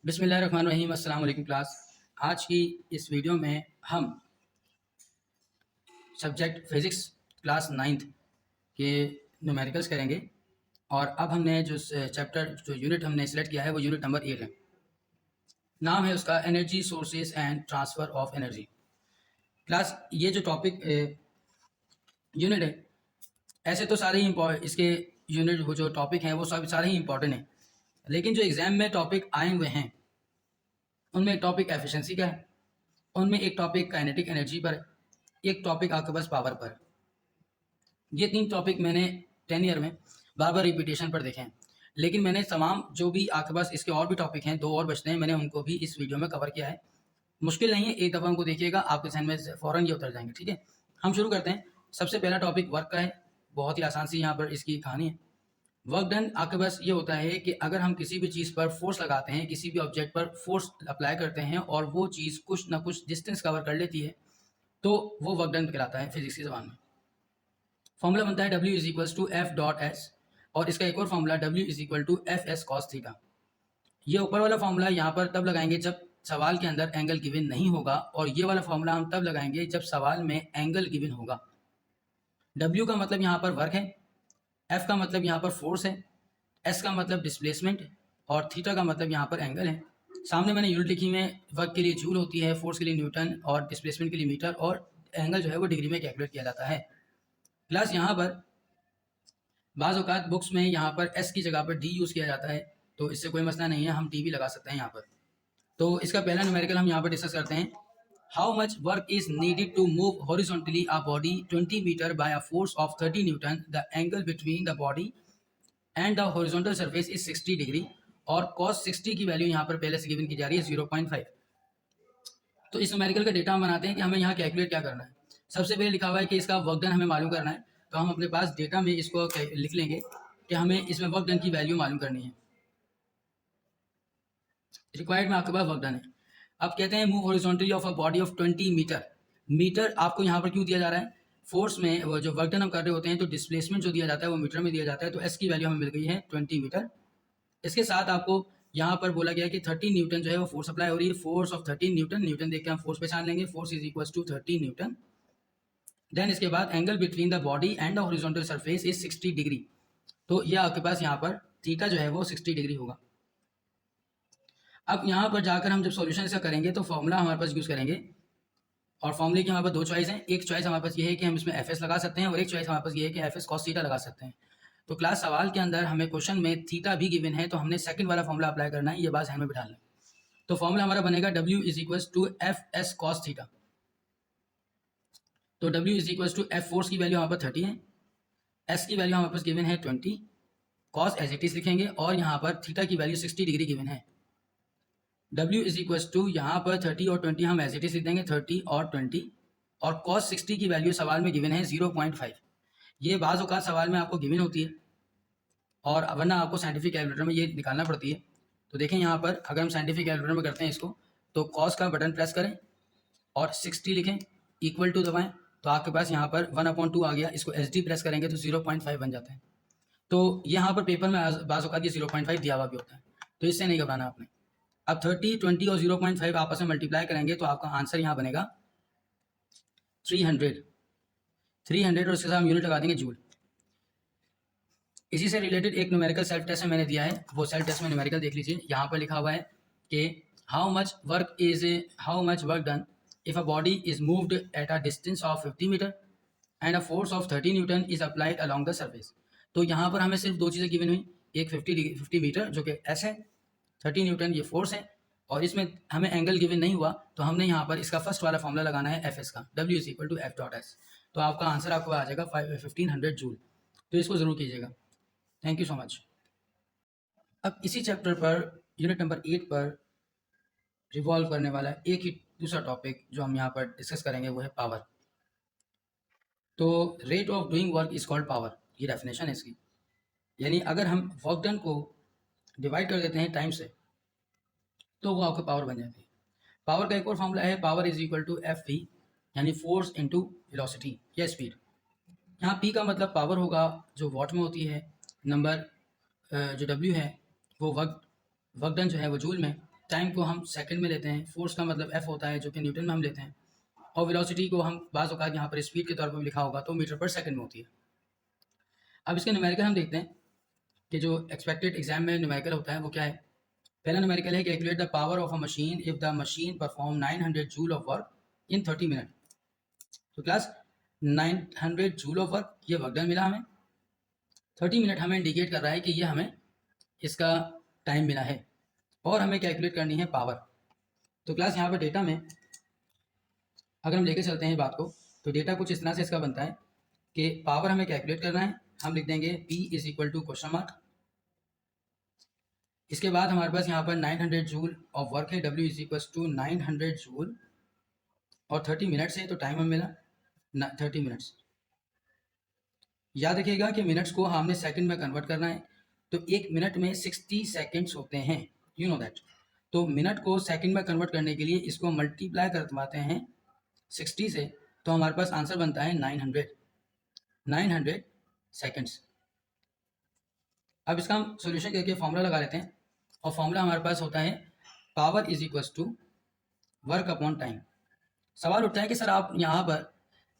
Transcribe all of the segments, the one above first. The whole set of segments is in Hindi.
बिस्मिल्लाहिर्रहमानिर्रहीम। अस्सलाम वालेकुम क्लास। आज की इस वीडियो में हम सब्जेक्ट फिज़िक्स क्लास 9th के न्यूमेरिकल्स करेंगे। और अब हमने जो चैप्टर जो यूनिट हमने सेलेक्ट किया है वो यूनिट नंबर 8 है। नाम है उसका energy sources and transfer of energy. Class ये जो टॉपिक यूनिट है, ऐसे तो सारे ही इसके यूनिट वो जो टॉपिक हैं वो सब सारे ही इंपॉर्टेंट हैं, लेकिन जो एग्ज़ाम में टॉपिक आए हुए हैं उनमें एक टॉपिक एफिशिएंसी का है, उनमें एक टॉपिक काइनेटिक एनर्जी पर है, एक टॉपिक आपके पास पावर पर। ये 3 टॉपिक मैंने 10 ईयर में बार बार रिपीटेशन पर देखे हैं, लेकिन मैंने तमाम जो भी आपके पास इसके और भी टॉपिक हैं, 2 और बचते हैं, मैंने उनको भी इस वीडियो में कवर किया है। मुश्किल नहीं है, एक दफ़ा उनको देखिएगा, आपके जहन में फ़ौरन ये उतर जाएंगे। ठीक है, हम शुरू करते हैं। सबसे पहला टॉपिक वर्क का है। बहुत ही आसान सी यहाँ पर इसकी कहानी है। वर्क डन आपके पास ये होता है कि अगर हम किसी भी चीज़ पर फोर्स लगाते हैं, किसी भी ऑब्जेक्ट पर फोर्स अप्लाई करते हैं और वो चीज़ कुछ ना कुछ डिस्टेंस कवर कर लेती है, तो वो वर्क डन कहलाता है फिजिक्स की ज़बान में। फॉर्मूला बनता है W is equals to F dot S, और इसका एक और formula W is equal to F S cos theta. ये ऊपर वाला फॉर्मूला यहाँ पर तब लगाएंगे जब सवाल के अंदर एंगल गिवन नहीं होगा, और ये वाला फॉर्मूला हम तब लगाएंगे जब सवाल में एंगल गिवन होगा। W का मतलब यहाँ पर वर्क है, F का मतलब यहाँ पर फोर्स है, S का मतलब डिस्प्लेसमेंट, और थीटा का मतलब यहाँ पर एंगल है। सामने मैंने यूनिट लिखी में वर्क के लिए जूल होती है, फोर्स के लिए न्यूटन, और डिस्प्लेसमेंट के लिए मीटर, और एंगल जो है वो डिग्री में कैलकुलेट किया जाता है। प्लस यहाँ पर बाज़ औक़ात बुक्स में यहाँ पर S की जगह पर D यूज़ किया जाता है, तो इससे कोई मसला नहीं है, हम D भी लगा सकते हैं यहाँ पर। तो इसका पहला न्यूमेरिकल हम यहाँ पर डिस्कस करते हैं। How much work is needed to move horizontally a body 20 metre by a force of 30 newton. The angle between the body and the horizontal surface is 60 degree, और cos 60 की वैल्यू यहाँ पर पहले से गिवन की जा रही है 0.5। तो इस न्यूमेरिकल का डेटा हम बनाते हैं कि हमें यहाँ कैलकुलेट क्या करना है। सबसे पहले लिखा हुआ है कि इसका वर्क डन हमें मालूम करना है, तो हम अपने पास डेटा में इसको लिख लेंगे कि हमें इसमें वर्क डन की वैल्यू मालूम करनी है। रिक्वायर्ड में आपके पास वर्क डन है। अब कहते हैं move horizontally of a body of 20 metre. Metre आपको यहाँ पर क्यों दिया जा रहा है? फोर्स में वो जो वर्क डन हम कर रहे होते हैं तो डिस्प्लेसमेंट जो दिया जाता है वो मीटर में दिया जाता है, तो एस की वैल्यू हमें मिल गई है 20 मीटर। इसके साथ आपको यहाँ पर बोला गया है कि 30 न्यूटन जो है वो फोर्स अप्लाई हो रही है। फोर्स ऑफ 30 न्यूटन, न्यूटन देख के हम फोर्स पहचान लेंगे, force is equal to 30 newton. Then इसके बाद angle between the body and the horizontal surface is 60 degree, तो ये आपके पास यहाँ पर थीटा जो है वो 60 डिग्री होगा। अब यहाँ पर जाकर हम जब सॉल्यूशन इसका करेंगे तो फॉर्मूला हमारे पास यूज़ करेंगे, और फॉर्मूले की हमारे पास 2 चॉइस हैं। एक चॉइस हमारे पास ये है कि हम इसमें एफ एस लगा सकते हैं, और एक चॉइस हमारे पास ये है कि एफ एस कॉस थीटा लगा सकते हैं। तो क्लास सवाल के अंदर हमें क्वेश्चन में थीटा भी गिवन है, तो हमने सेकंड वाला फॉर्मूला अप्लाई करना है, ये बात ध्यान में बिठा लें। तो फॉर्मूला हमारा बनेगा W is equal to F S cos theta. तो W is equal to F force की वैल्यू हमारे पास 30 है, S की वैल्यू हमारे पास गिवन है 20, कॉस एज इट इज लिखेंगे, और यहाँ पर थीटा की वैल्यू 60 डिग्री गिवन है। W इज इक्वल टू यहाँ पर 30 और 20 हम एज इट इज लिख देंगे, 30 और 20, और cos 60 की वैल्यू सवाल में गिवन है 0.5। ये बाज़ औक़ात सवाल में आपको गिवन होती है, और वरना आपको साइंटिफिक कैलकुलेटर में ये निकालना पड़ती है। तो देखें यहाँ पर अगर हम साइंटिफिक कैलकुलेटर में करते हैं इसको, तो cos का बटन प्रेस करें और 60 लिखें, इक्वल टू दबाएं, तो आपके पास यहाँ पर 1/2 आ गया। इसको SD प्रेस करेंगे तो 0.5 बन जाता है। तो यहाँ पर पेपर में बाज़ औक़ात ये 0.5 दिया हुआ भी होता है, तो इससे नहीं घबराना आपने। अब 30, 20 और 0.5 आपस में मल्टीप्लाई करेंगे तो आपका आंसर यहाँ बनेगा 300, और उसके साथ हम यूनिट लगा देंगे जूल। इसी से रिलेटेड एक न्यूमेरिकल सेल्फ टेस्ट में मैंने दिया है, वो सेल्फ टेस्ट में न्यूमेरिकल देख लीजिए। यहाँ पर लिखा हुआ है कि how much work done if a body is moved at a distance of 50 metre and a force of 30 newton is applied along the surface. तो यहाँ पर हमें सिर्फ 2 चीज़ें गिवन हुई, एक 50 मीटर जो कि एस है, 30 न्यूटन ये फोर्स है, और इसमें हमें एंगल गिवन नहीं हुआ, तो हमने यहाँ पर इसका फर्स्ट वाला फॉर्मूला लगाना है एफ एस का, W is equal to F dot S. तो आपका आंसर आपको आ जाएगा 1500 जूल। तो इसको ज़रूर कीजिएगा। Thank you so much. अब इसी चैप्टर पर यूनिट नंबर 8 पर रिवॉल्व करने वाला एक ही दूसरा टॉपिक जो हम यहाँ पर डिस्कस करेंगे वो है पावर। तो rate of doing work is called power, ये डेफिनेशन है इसकी। यानी अगर हम वर्क डन को डिवाइड कर देते हैं टाइम से तो वो आपका पावर बन जाती है। पावर का एक और फॉर्मूला है, power is equal to F V, यानी फोर्स इंटू वेलोसिटी या स्पीड। यहाँ पी का मतलब पावर होगा जो वॉट में होती है, नंबर जो डब्ल्यू है वो वर्क डन जो है वो जूल में, टाइम को हम सेकंड में लेते हैं, फोर्स का मतलब एफ होता है जो कि न्यूटन में हम लेते हैं, और वेलोसिटी को हम बाज़ औक़ात यहाँ पर स्पीड के तौर पर लिखा होगा तो मीटर पर सेकंड में होती है। अब इसके न्यूमेरिकल हम देखते हैं कि जो एक्सपेक्टेड एग्जाम में न्यूमेरिकल होता है वो क्या है। पहला न्यूमेरिकल है calculate the power of a machine if the machine perform 900 joule of work in 30 minute. तो क्लास 900 जूल ऑफ वर्क ये वर्क डन मिला हमें, 30 मिनट हमें इंडिकेट कर रहा है कि ये हमें इसका टाइम मिला है और हमें कैलकुलेट करनी है पावर। तो क्लास यहाँ पर डेटा में अगर हम लेके चलते हैं बात को तो डेटा कुछ इस तरह से इसका बनता है कि पावर हमें कैलकुलेट करना है, हम लिख देंगे P is equal to question mark. इसके बाद हमारे पास यहाँ पर 900 जूल ऑफ वर्क है, W is equal to 900 joule और 30 मिनट्स है, तो टाइम हमें मिला 30 मिनट्स। याद रखिएगा कि मिनट्स को हमने सेकंड में कन्वर्ट करना है, तो एक मिनट में 60 सेकंड्स होते हैं, यू नो दैट। तो मिनट को सेकंड में कन्वर्ट करने के लिए इसको मल्टीप्लाई करवाते हैं 60 से, तो हमारे पास आंसर बनता है 900 सेकंड्स। अब इसका हम सोल्यूशन करके फॉर्मूला लगा लेते हैं, और फॉर्मूला हमारे पास होता है power is equal to work upon time. सवाल उठता है कि सर आप यहाँ पर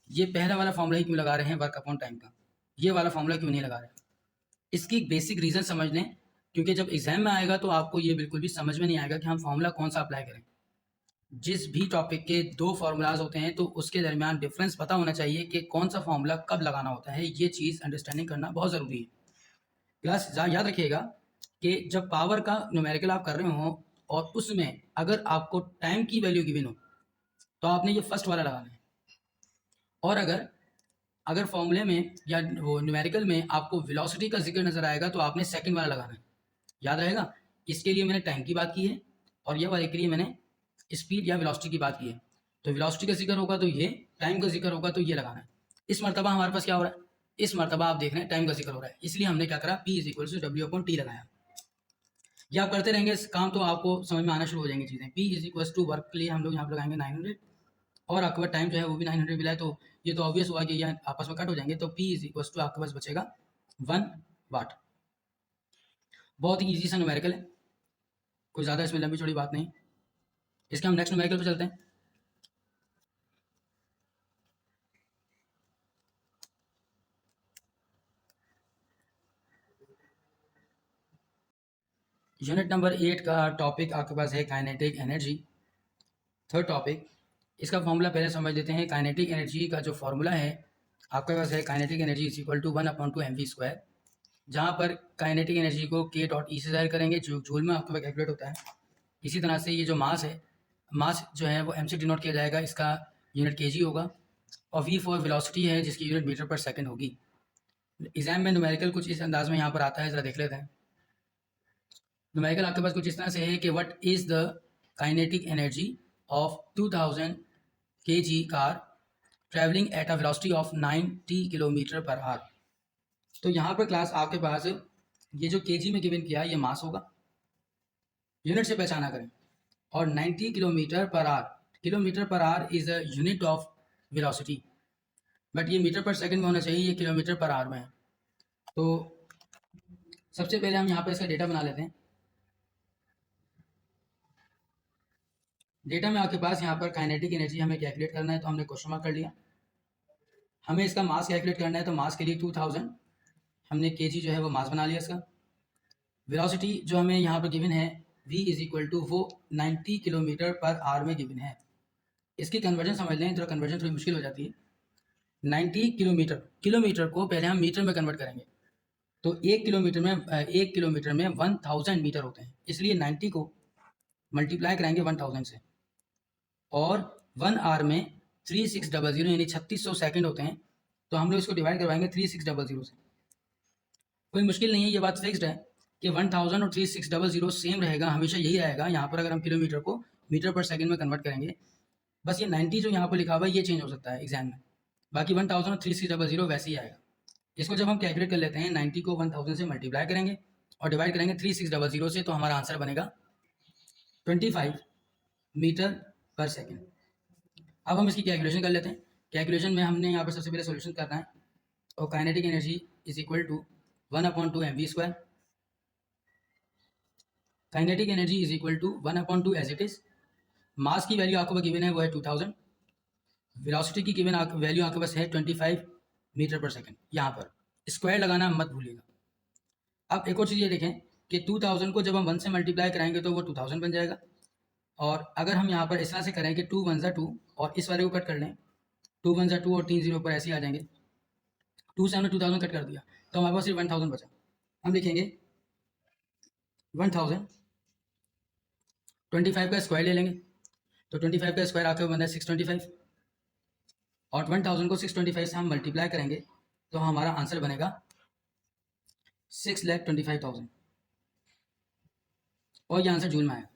ये पहला वाला फॉर्मूला ही क्यों लगा रहे हैं वर्क अपॉन टाइम का, ये वाला फॉर्मूला क्यों नहीं लगा रहे हैं? इसकी बेसिक रीज़न समझ लें, क्योंकि जब एग्जाम में आएगा तो आपको ये बिल्कुल भी समझ में नहीं आएगा कि हम फॉर्मूला कौन सा अप्लाई करें। जिस भी टॉपिक के दो फार्मूलाज होते हैं तो उसके दरमियान डिफरेंस पता होना चाहिए कि कौन सा फार्मूला कब लगाना होता है, ये चीज़ अंडरस्टैंडिंग करना बहुत ज़रूरी है। प्लस याद रखिएगा कि जब पावर का न्यूमेरिकल आप कर रहे हो और उसमें अगर आपको टाइम की वैल्यू गिवन हो तो आपने ये फर्स्ट वाला लगाना है, और अगर फॉर्मूले में या वो न्यूमेरिकल में आपको वेलोसिटी का जिक्र नज़र आएगा तो आपने सेकंड वाला लगाना है। याद रहेगा, इसके लिए मैंने टाइम की बात की है और ये वाले के लिए मैंने स्पीड या वेलोसिटी की बात की है। तो वेलोसिटी का जिक्र होगा तो ये, टाइम का जिक्र होगा तो ये लगाना है। इस मरतबा हमारे पास क्या हो रहा है, इस मरतबा आप देख रहे हैं टाइम का जिक्र हो रहा है, इसलिए हमने क्या करा, P is equal to W upon T लगाया। ये आप करते रहेंगे इस काम तो आपको समझ में आना शुरू हो जाएंगी चीज़ें। P is equal to work के लिए हम लोग यहाँ पर लगाएंगे 900 और आपके पास टाइम जो है वो भी 900 मिला है, तो ये तो ऑब्वियस हुआ कि ये आपस में कट हो जाएंगे, तो P इज इक्वल टू आपके पास बचेगा 1 वाट। बहुत ही ईजी सा न्यूमेरिकल है, कोई ज़्यादा इसमें लंबी चौड़ी बात नहीं। इसके हम नेक्स्ट न्यूमेरिकल पे चलते हैं। यूनिट नंबर 8 का टॉपिक आपके पास है काइनेटिक एनर्जी। थर्ड टॉपिक, इसका फॉर्मूला पहले समझ लेते हैं। काइनेटिक एनर्जी का जो फॉर्मूला है आपके पास है kinetic energy is equal to 1/2 mv², जहाँ पर काइनेटिक एनर्जी को k डॉट ई से ज़ाहिर करेंगे जो जूल में आपके पास कैलकुलेट होता है। इसी तरह से ये जो मास है, मास जो है वो m से डिनोट किया जाएगा, इसका यूनिट kg होगा, और v फॉर वेलोसिटी है जिसकी यूनिट मीटर पर सेकंड होगी। एग्जाम में न्यूमेरिकल कुछ इस अंदाज में यहाँ पर आता है, ज़रा देख लेते हैं। न्यूमेरिकल आपके पास कुछ इस तरह से है कि what is the kinetic energy of 2000 kg car travelling at a velocity of 90 kilometre per hour. तो यहाँ पर क्लास आपके पास ये जो kg में गिवन किया ये मास होगा, यूनिट से पहचाना करें, और 90 kilometre per hour is a unit of velocity, but ये मीटर पर सेकंड में होना चाहिए, ये किलोमीटर पर आवर में है। तो सबसे पहले हम यहाँ पर इसका डेटा बना लेते हैं। डेटा में आपके पास यहाँ पर काइनेटिक एनर्जी हमें कैलकुलेट करना है, तो हमने क्वेश्चन मार्क कर लिया। हमें इसका मास कैलकुलेट करना है, तो मास के लिए 2000 हमने kg जो है वो मास बना लिया इसका। वेलोसिटी जो हमें यहाँ पर गिवन है v इज इक्वल टू वो 90 किलोमीटर पर आवर में गिवन है। इसकी कन्वर्जन समझ लें, थोड़ा कन्वर्जन थोड़ी मुश्किल हो जाती है। 90 किलोमीटर को पहले हम मीटर में कन्वर्ट करेंगे, तो 1 किलोमीटर में 1000 मीटर होते हैं, इसलिए 90 को मल्टीप्लाई कराएंगे 1000 से, और 1 आवर में 3600 यानी 3600 सेकंड होते हैं, तो हम लोग इसको डिवाइड करवाएंगे 3600 से। कोई मुश्किल नहीं है, ये बात फिक्स्ड है कि 1000 और 3600 सेम रहेगा, हमेशा यही आएगा। यहाँ पर अगर हम किलोमीटर को मीटर पर सेकंड में कन्वर्ट करेंगे, बस ये 90 जो यहाँ पर लिखा हुआ है ये चेंज हो सकता है एग्जाम में, बाकी 1000 और 3600 वैसे ही आएगा। इसको जब हम कैलकुलेट कर लेते हैं, 90 को 1000 से मल्टीप्लाई करेंगे और डिवाइड करेंगे 3600 से, तो हमारा आंसर बनेगा 25 मीटर पर सेकेंड। अब हम इसकी कैलकुलेशन कर लेते हैं। कैलकुलेशन में हमने यहाँ पर सबसे पहले सोल्यूशन करना है, और kinetic energy is equal to 1/2 mv²। Kinetic energy is equal to 1/2 as it is. Mass की वैल्यू आपको गिवन है वो है 2000। वेलोसिटी की गिवन वैल्यू आपके पास है 25 मीटर पर सेकेंड। यहाँ पर स्क्वायर लगाना मत भूलिएगा। अब एक और चीज़ ये देखें कि 2000 को जब हम 1 से मल्टीप्लाई कराएंगे तो वो 2000 बन जाएगा। और अगर हम यहाँ पर इस तरह से करें कि 2 1 2 और इस वाले को कट कर लें, 2 1 2 और 3 0 पर ऐसे ही आ जाएंगे। 2 से हमने 2000 कट कर दिया तो हमारे पास सिर्फ 1000 बचा। हम लिखेंगे 1000, 25 का स्क्वायर ले लेंगे तो 25 का स्क्वायर आपके बनता है 625 और 1000 को 625 से हम मल्टीप्लाई करेंगे तो हमारा आंसर बनेगा 6,25,000 और ये आंसर जून में आएगा।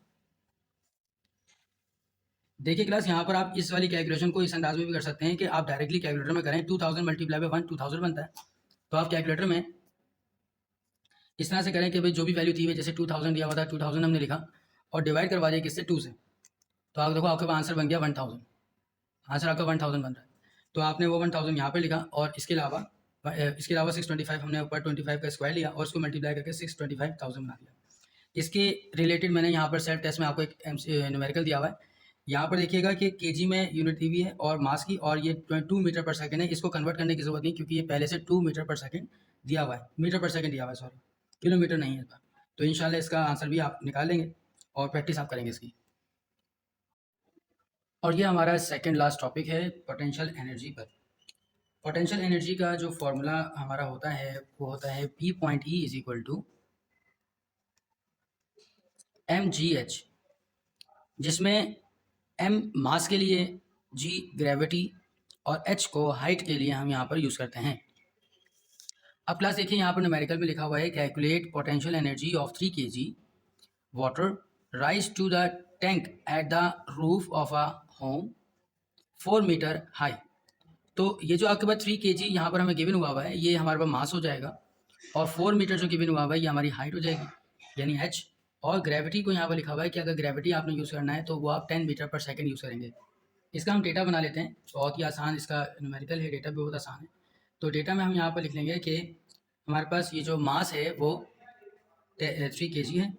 देखिए क्लास, यहाँ पर आप इस वाली कैलकुलेशन को इस अंदाज में भी कर सकते हैं कि आप डायरेक्टली कैलकुलेटर में करें। 2000 मल्टीप्लाई बाय 1 2000 बनता है। तो आप कैलकुलेटर में इस तरह से करें कि भाई जो भी वैल्यू थी, जैसे 2000 दिया हुआ था, 2000 हमने लिखा और डिवाइड करवा दिया किससे, 2 से। तो आप देखो आपके पास आंसर बन गया 1000। आंसर आपका 1000 बन रहा है। तो आपने वो 1000 यहाँ पर लिखा और इसके अलावा 625 हमने ऊपर 25 का स्क्वायर लिया और उसको मल्टीप्लाई करके 625,000 बना दिया। इसके रिलेटेड मैंने यहाँ पर सेल्फ टेस्ट में आपको एक न्यूमेरिकल दिया हुआ है। यहाँ पर देखिएगा कि केजी में यूनिट दी हुई है और मास की, और ये 2 मीटर पर सेकंड है। इसको कन्वर्ट करने की जरूरत नहीं क्योंकि ये पहले से 2 मीटर पर सेकंड दिया हुआ है। मीटर पर सेकंड दिया हुआ है, सॉरी, किलोमीटर नहीं है इसका। तो इंशाल्लाह इसका आंसर भी आप निकाल लेंगे और प्रैक्टिस आप करेंगे इसकी। और ये हमारा सेकेंड लास्ट टॉपिक है पोटेंशियल एनर्जी पर। पोटेंशियल एनर्जी का जो फॉर्मूला हमारा होता है वो होता है P.E is equal to mgh, जिसमें m मास के लिए, g ग्रेविटी और h को हाइट के लिए हम यहाँ पर यूज़ करते हैं। अब क्लास देखिए, यहाँ पर न्यूमेरिकल में लिखा हुआ है calculate potential energy of 3 kg water rise to the tank at the roof of a home 4 metre high. तो ये जो आपके पास 3 kg यहाँ पर हमें गिवन हुआ है, ये हमारे पास मास हो जाएगा और 4 मीटर जो गिवन हुआ है ये हमारी हाइट हो जाएगी यानी h। और ग्रेविटी को यहाँ पर लिखा हुआ है कि अगर ग्रेविटी आपने यूज़ करना है तो वो आप 10 मीटर पर सेकंड यूज़ करेंगे। इसका हम डेटा बना लेते हैं, बहुत ही आसान इसका न्यूमेरिकल है, डेटा भी बहुत आसान है। तो डेटा में हम यहाँ पर लिख लेंगे कि हमारे पास ये जो मास है वो 3 kg है।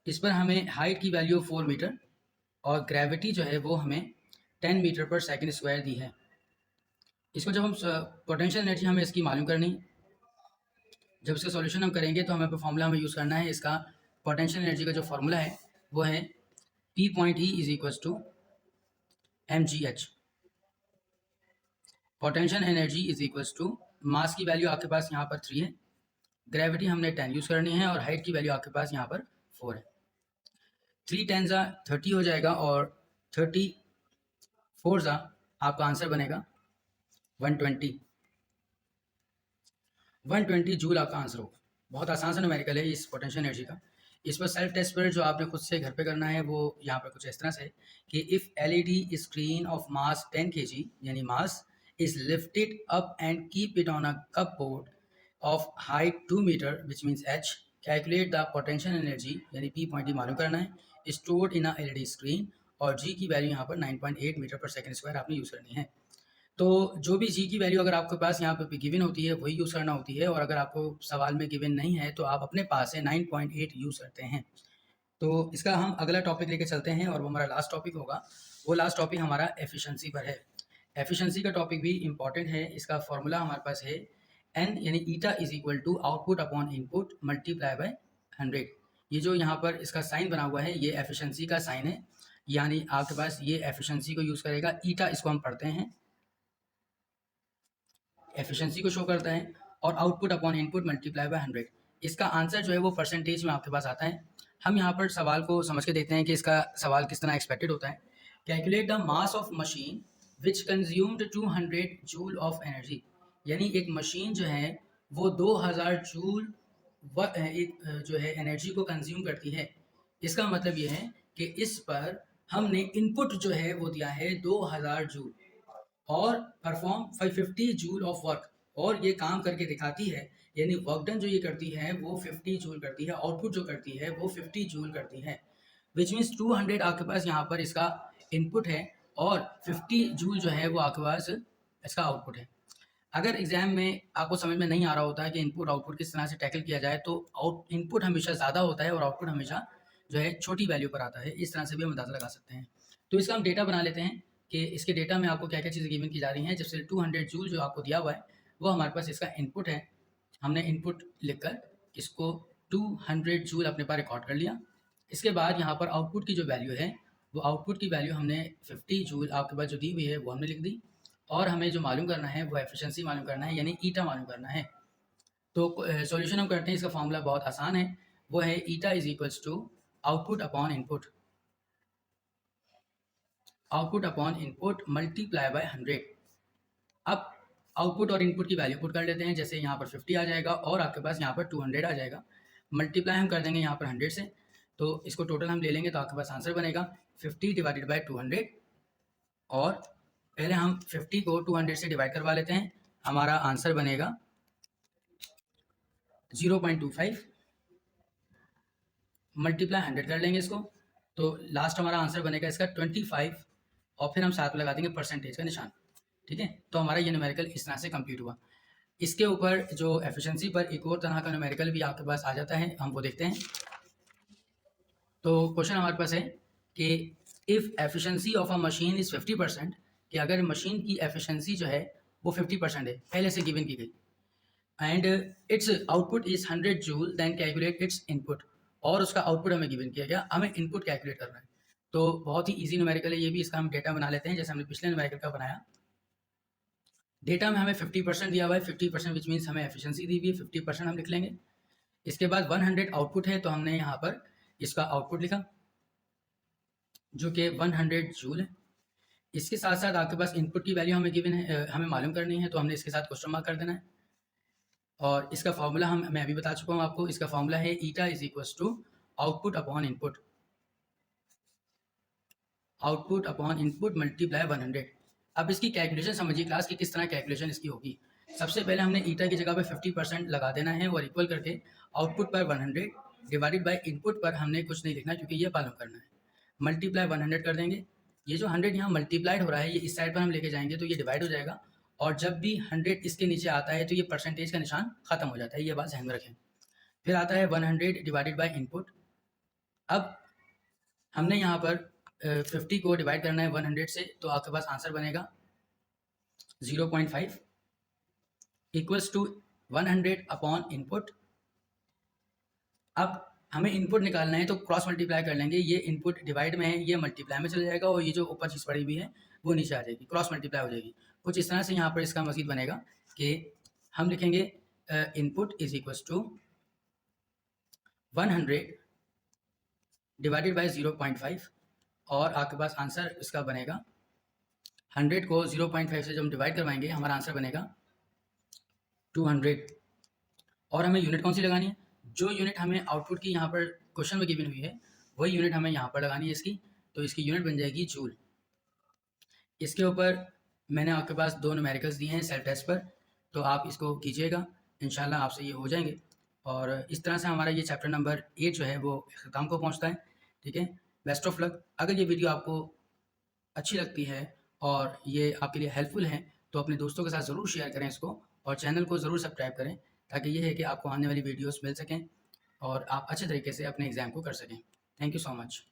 इस पर हमें हाइट की वैल्यू 4 मीटर और ग्रेविटी जो है वो हमें 10 मीटर पर सेकंड स्क्वायर दी है। इसको जब हम पोटेंशियल एनर्जी हमें इसकी मालूम करनी, जब इसका सॉल्यूशन हम करेंगे तो हमें फॉर्मूला हमें यूज़ करना है। इसका पोटेंशियल एनर्जी का जो फॉर्मूला है वो है P.E is equal to mgh। Potential energy is equal to mass की वैल्यू आपके पास यहाँ पर 3 है, ग्रेविटी हमने 10 यूज़ करनी है और हाइट की वैल्यू आपके पास यहाँ पर 4 है। 3 10 30 हो जाएगा और 34 आपका आंसर बनेगा 120 जूल आपका आंसर होगा। बहुत आसान सा न्यूमेरिकल है इस पोटेंशियल एनर्जी का। इस पर सेल्फ टेस्ट पर जो आपने खुद से घर पे करना है वो यहाँ पर कुछ इस तरह से कि if LED screen of mass 10 kg यानी mass is lifted up and keep it on a cupboard of height 2 metre which means h, calculate the potential energy यानी P.E मालूम करना है stored in a LED screen और g की वैल्यू यहाँ पर 9.8 मीटर पर सेकेंड स्क्वायर आपने यूज़ करनी है। तो जो भी जी की वैल्यू अगर आपके पास यहाँ पे गिवन होती है वही यूज़ करना होती है, और अगर आपको सवाल में गिवन नहीं है तो आप अपने पास से 9.8 यूज़ करते हैं। तो इसका हम अगला टॉपिक लेके चलते हैं और वो हमारा लास्ट टॉपिक होगा। वो लास्ट टॉपिक हमारा एफिशिएंसी पर है। एफिशिएंसी का टॉपिक भी इंपॉर्टेंट है। इसका फॉर्मूला हमारे पास है एन यानी eta is equal to output upon input multiply by 100। ये जो यहाँ पर इसका साइन बना हुआ है ये एफिशिएंसी का साइन है, यानी आपके पास ये एफिशिएंसी को यूज़ करेगा। ईटा इसको हम पढ़ते हैं, एफिशिएंसी को शो करता है, और output upon input multiply by 100। इसका आंसर जो है वो परसेंटेज में आपके पास आता है। हम यहाँ पर सवाल को समझ के देखते हैं कि इसका सवाल किस तरह एक्सपेक्टेड होता है। Calculate the mass of machine which consumed 200 joule of energy, यानी एक मशीन जो है वो 2000 जूल एक जो है एनर्जी को कंज्यूम करती है। इसका मतलब ये है कि इस पर हमने इनपुट जो है वो दिया है 2000 जूल और परफॉर्म 550 जूल ऑफ वर्क, और ये काम करके दिखाती है, यानी वर्क डन जो ये करती है वो 50 जूल करती है, आउटपुट जो करती है वो 50 जूल करती है। विच मीन्स 200 आपके पास यहाँ पर इसका इनपुट है और 50 जूल जो है वो आपके पास इसका आउटपुट है। अगर एग्ज़ाम में आपको समझ में नहीं आ रहा होता है कि इनपुट आउटपुट किस तरह से टैकल किया जाए, तो इनपुट हमेशा ज़्यादा होता है और आउटपुट हमेशा जो है छोटी वैल्यू पर आता है। इस तरह से भी हम अंदाज़ा लगा सकते हैं। तो इसका हम डेटा बना लेते हैं कि इसके डेटा में आपको क्या-क्या चीज़ें गिवन की जा रही हैं। जैसे 200 जूल जो आपको दिया हुआ है, वो हमारे पास इसका इनपुट है। हमने इनपुट लिखकर इसको 200 जूल अपने पास रिकॉर्ड कर लिया। इसके बाद यहाँ पर आउटपुट की जो वैल्यू है, वो आउटपुट की वैल्यू हमने 50 जूल आपके पास जो दी हुई है, वो हमने लिख दी। और हमें जो मालूम करना है वो एफिशिएंसी मालूम करना है, यानी ईटा मालूम करना है। तो सॉल्यूशन हम करते हैं, इसका फॉर्मूला बहुत आसान है, वो है eta is equals to output upon input, output upon input multiply by 100। अब आउटपुट और इनपुट की वैल्यू पुट कर लेते हैं। जैसे यहाँ पर 50 आ जाएगा और आपके पास यहाँ पर 200 आ जाएगा। मल्टीप्लाई हम कर देंगे यहाँ पर 100 से, तो इसको टोटल हम ले लेंगे तो आपके पास आंसर बनेगा 50 डिवाइडेड बाई 200। और पहले हम 50 को 200 से डिवाइड करवा लेते हैं। हमारा आंसर बनेगा 0.25, मल्टीप्लाई 100 कर लेंगे इसको, तो लास्ट हमारा आंसर बनेगा इसका 25। और फिर हम साथ में लगा देंगे परसेंटेज का निशान। ठीक है, तो हमारा ये न्यूमेरिकल इस तरह से कंप्यूट हुआ। इसके ऊपर जो एफिशिएंसी पर एक और तरह का न्यूमेरिकल भी आपके पास आ जाता है, हम वो देखते हैं। तो क्वेश्चन हमारे पास है कि if efficiency of a machine is 50%, कि अगर मशीन की एफिशिएंसी जो है वो 50% है, पहले से गिवन की गई, and its output is 100 joule, then calculate its input. और उसका आउटपुट हमें गिवन किया गया, हमें इनपुट कैलकुलेट करना है। तो बहुत ही ईजी न्यूमेरिकल है ये भी। इसका हम डेटा बना लेते हैं जैसे हमने पिछले न्यूमेरिकल का बनाया। डेटा में हमें 50% दिया हुआ है, 50% विच मीन्स हमें एफिशिएंसी दी हुई है, 50% हम लिख लेंगे। इसके बाद 100 आउटपुट है, तो हमने यहाँ पर इसका आउटपुट लिखा जो कि 100 जूल है। इसके साथ साथ आपके पास इनपुट की वैल्यू हमें गिवन है, हमें मालूम करनी है, तो हमने इसके साथ क्वेश्चन मार्क कर देना है। और इसका फॉर्मूला मैं अभी बता चुका हूँ आपको। इसका फॉर्मूला है eta is equals to output upon input, output upon input multiply 100। अब इसकी कैलकुलेशन समझिए क्लास की किस तरह कैलकुलेशन इसकी होगी। सबसे पहले हमने ईटा की जगह पे 50% लगा देना है और इक्वल करके आउटपुट पर 100 डिवाइडेड बाय इनपुट पर हमने कुछ नहीं लिखना क्योंकि ये मालूम करना है। मल्टीप्लाई 100 कर देंगे। ये जो 100 यहाँ मल्टीप्लाइड हो रहा है, ये इस साइड पर हम लेके जाएंगे तो ये डिवाइड हो जाएगा। और जब भी 100 इसके नीचे आता है तो ये परसेंटेज का निशान खत्म हो जाता है, ये बात ध्यान में रखें। फिर आता है 100 डिवाइडेड बाय इनपुट। अब हमने यहाँ पर 50 को डिवाइड करना है 100 से, तो आपके पास आंसर बनेगा 0.5 इक्वल्स टू 100 अपॉन इनपुट। अब हमें इनपुट निकालना है तो क्रॉस मल्टीप्लाई कर लेंगे। ये इनपुट डिवाइड में है, ये मल्टीप्लाई में चला जाएगा और ये जो ऊपर चीज़ पड़ी हुई है वो नीचे आ जाएगी, क्रॉस मल्टीप्लाई हो जाएगी। कुछ इस तरह से यहाँ पर इसका मज़ीद बनेगा कि हम लिखेंगे input is equals to 100 divided by 0.5 और आपके पास आंसर इसका बनेगा 100 को 0.5 से जब हम डिवाइड करवाएंगे हमारा आंसर बनेगा 200। और हमें यूनिट कौन सी लगानी है? जो यूनिट हमें आउटपुट की यहाँ पर क्वेश्चन में गिवन हुई है वही यूनिट हमें यहाँ पर लगानी है इसकी। तो इसकी यूनिट बन जाएगी जूल। इसके ऊपर मैंने आपके पास 2 न्यूमेरिकल्स दिए हैं सेल्फ टेस्ट पर, तो आप इसको कीजिएगा, इंशाल्लाह आपसे ये हो जाएंगे। और इस तरह से हमारा ये चैप्टर नंबर 8 जो है वो ख़त्म को पहुँचता है। ठीक है, बेस्ट ऑफ लक। अगर ये वीडियो आपको अच्छी लगती है और ये आपके लिए हेल्पफुल है तो अपने दोस्तों के साथ ज़रूर शेयर करें इसको, और चैनल को ज़रूर सब्सक्राइब करें ताकि ये है कि आपको आने वाली वीडियोस मिल सकें और आप अच्छे तरीके से अपने एग्ज़ाम को कर सकें। Thank you so much.